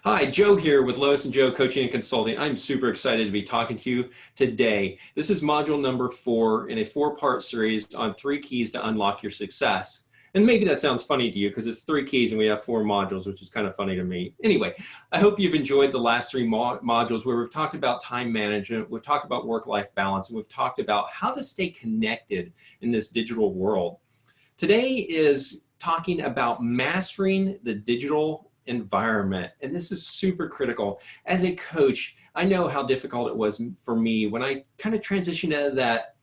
Hi, Joe here with Lois and Joe Coaching and Consulting. I'm super excited to be talking to you today. This is module number 4 in a 4-part series on 3 keys to unlock your success. And maybe that sounds funny to you because it's 3 keys and we have 4 modules, which is kind of funny to me. Anyway, I hope you've enjoyed the last 3 modules where we've talked about time management, we've talked about work-life balance, and we've talked about how to stay connected in this digital world. Today is talking about mastering the digital environment. And this is super critical. As a coach, I know how difficult it was for me when I kind of transitioned out of that,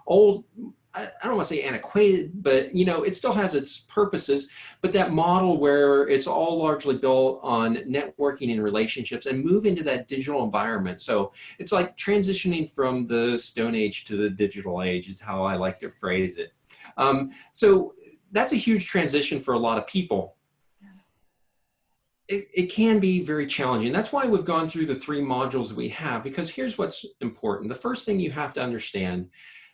old, I don't want to say antiquated, but it still has its purposes, but that model where it's all largely built on networking and relationships and move into that digital environment. So it's like transitioning from the Stone Age to the digital age is how I like to phrase it. So that's a huge transition for a lot of people. It can be very challenging. That's why we've gone through the 3 modules we have, because here's what's important. The first thing you have to understand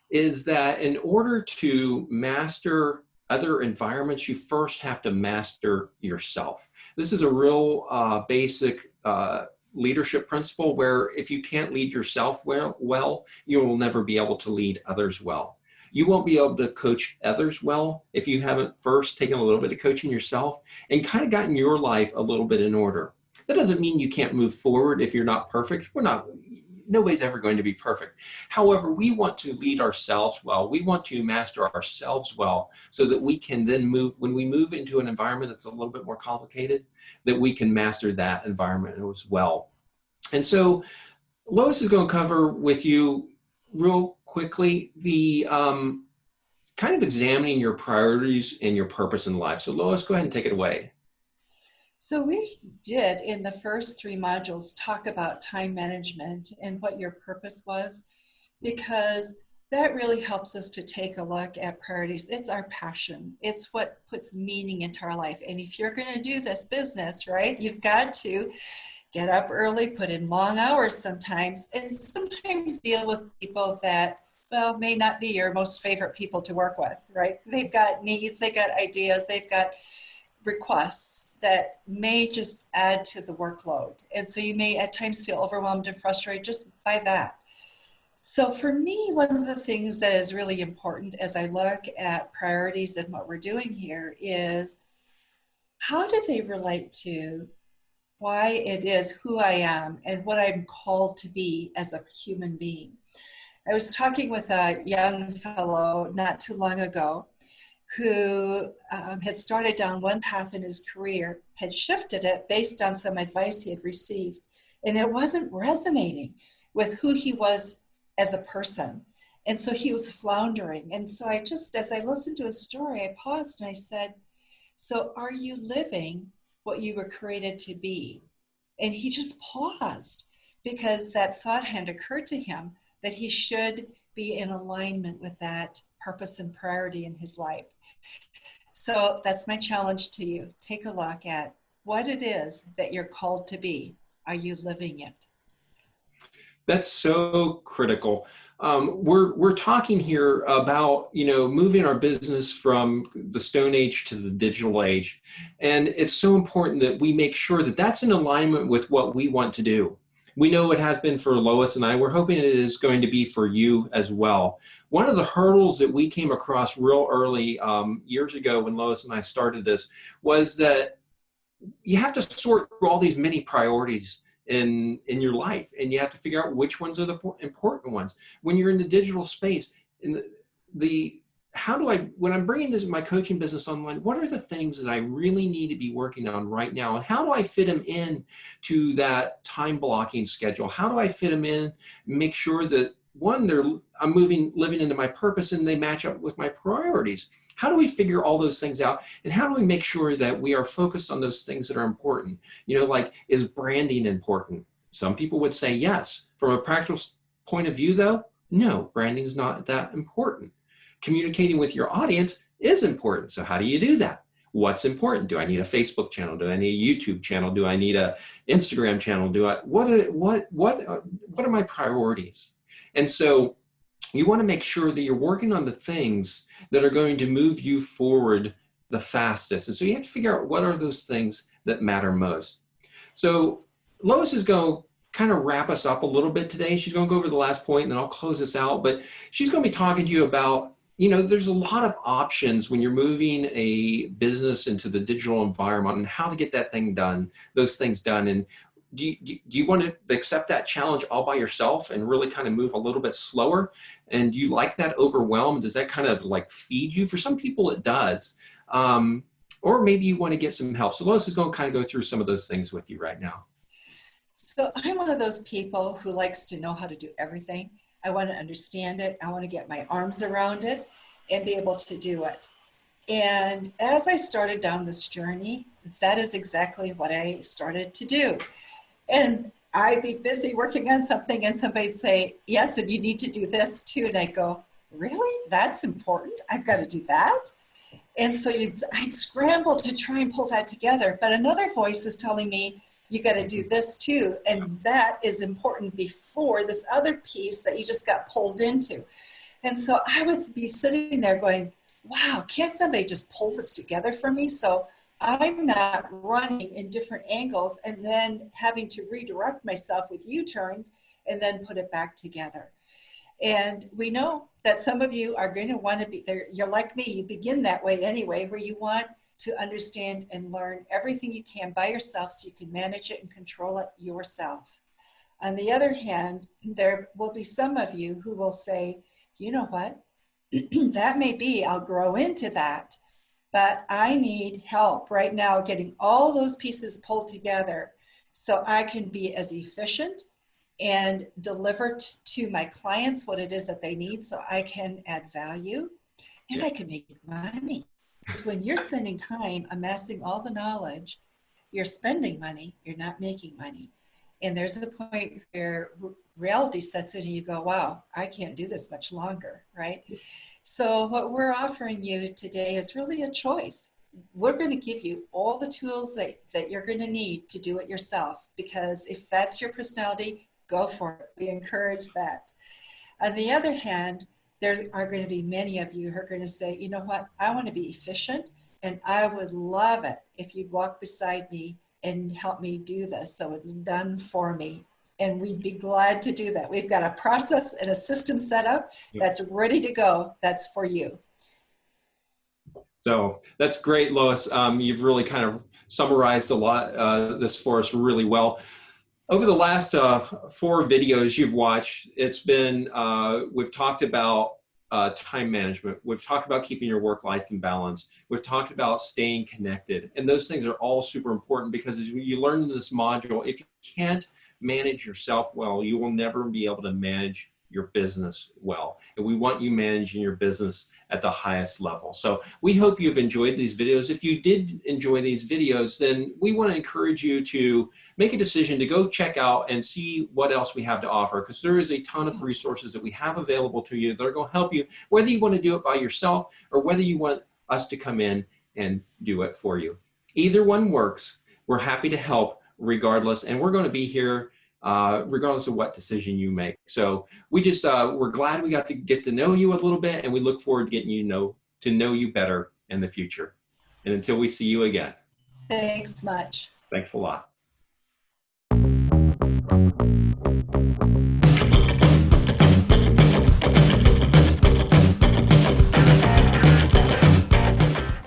is that in order to master other environments, you first have to master yourself. This is a real basic leadership principle where if you can't lead yourself well, you will never be able to lead others well. You won't be able to coach others well if you haven't first taken a little bit of coaching yourself and kind of gotten your life a little bit in order. That doesn't mean you can't move forward if you're not perfect. Nobody's ever going to be perfect. However, we want to lead ourselves well. We want to master ourselves well so that we can then move, when we move into an environment that's a little bit more complicated, that we can master that environment as well. And so Lois is going to cover with you real quickly the kind of examining your priorities and your purpose in life. So Lois, go ahead and take it away. So we did in the first 3 modules talk about time management and what your purpose was, because that really helps us to take a look at priorities. It's our passion. It's what puts meaning into our life. And if you're going to do this business, right, you've got to get up early, put in long hours sometimes, and sometimes deal with people that, well, may not be your most favorite people to work with, right? They've got needs, they've got ideas, they've got requests that may just add to the workload. And so you may at times feel overwhelmed and frustrated just by that. So for me, one of the things that is really important as I look at priorities and what we're doing here is how do they relate to why it is who I am and what I'm called to be as a human being. I was talking with a young fellow not too long ago who had started down one path in his career, had shifted it based on some advice he had received, and it wasn't resonating with who he was as a person. And so he was floundering. And so I just, as I listened to his story, I paused and I said, so are you living what you were created to be? And he just paused because that thought had occurred to him that he should be in alignment with that purpose and priority in his life. So that's my challenge to you. Take a look at what it is that you're called to be. Are you living it? That's so critical. We're talking here about, moving our business from the Stone Age to the digital age. And it's so important that we make sure that that's in alignment with what we want to do. We know it has been for Lois and I. We're hoping it is going to be for you as well. One of the hurdles that we came across real early years ago when Lois and I started this was that you have to sort through all these many priorities in your life, and you have to figure out which ones are the important ones. When you're in the digital space, when I'm bringing my coaching business online, what are the things that I really need to be working on right now? And how do I fit them in to that time blocking schedule? How do I fit them in, make sure that I'm living into my purpose, and they match up with my priorities. How do we figure all those things out? And how do we make sure that we are focused on those things that are important? Like, is branding important? Some people would say yes. From a practical point of view, though, no, branding is not that important. Communicating with your audience is important. So how do you do that? What's important? Do I need a Facebook channel? Do I need a YouTube channel? Do I need a Instagram channel? What are my priorities? And so you want to make sure that you're working on the things that are going to move you forward the fastest. And so you have to figure out what are those things that matter most. So Lois is going to kind of wrap us up a little bit today. She's going to go over the last point, and then I'll close this out. But she's going to be talking to you about, there's a lot of options when you're moving a business into the digital environment and how to get those things done. And do you want to accept that challenge all by yourself and really kind of move a little bit slower? And do you like that overwhelm? Does that kind of like feed you? For some people it does. Or maybe you want to get some help. So Lois is going to kind of go through some of those things with you right now. So I'm one of those people who likes to know how to do everything. I want to understand it. I want to get my arms around it and be able to do it. And as I started down this journey, that is exactly what I started to do. And I'd be busy working on something and somebody'd say, yes, and you need to do this too. And I'd go, really? That's important? I've got to do that? And so I'd scramble to try and pull that together. But another voice is telling me, you got to do this too. And that is important before this other piece that you just got pulled into. And so I would be sitting there going, wow, can't somebody just pull this together for me? So I'm not running in different angles and then having to redirect myself with U-turns and then put it back together. And we know that some of you are going to want to be there. You're like me, you begin that way anyway, where you want to understand and learn everything you can by yourself so you can manage it and control it yourself. On the other hand, there will be some of you who will say, you know what, that may be, I'll grow into that, but I need help right now getting all those pieces pulled together so I can be as efficient and deliver to my clients what it is that they need so I can add value and I can make money. Because when you're spending time amassing all the knowledge, you're spending money, you're not making money. And there's a point where reality sets in and you go, wow, I can't do this much longer, right? So what we're offering you today is really a choice. We're going to give you all the tools that you're going to need to do it yourself, because if that's your personality, go for it. We encourage that. On the other hand, there are going to be many of you who are going to say, you know what, I want to be efficient, and I would love it if you'd walk beside me and help me do this so it's done for me. And we'd be glad to do that. We've got a process and a system set up that's ready to go. That's for you. So that's great, Lois. You've really kind of summarized a lot this for us really well. Over the last 4 videos you've watched, it's been, we've talked about time management. We've talked about keeping your work-life in balance. We've talked about staying connected. And those things are all super important, because as you learn in this module, if you can't manage yourself well, you will never be able to manage your business well. And we want you managing your business at the highest level. So we hope you've enjoyed these videos. If you did enjoy these videos, then we want to encourage you to make a decision to go check out and see what else we have to offer, because there is a ton of resources that we have available to you that are going to help you, whether you want to do it by yourself or whether you want us to come in and do it for you. Either one works. We're happy to help regardless, and we're going to be here regardless of what decision you make. So we just, we're glad we got to get to know you a little bit, and we look forward to getting to know you better in the future. And until we see you again. Thanks much. Thanks a lot.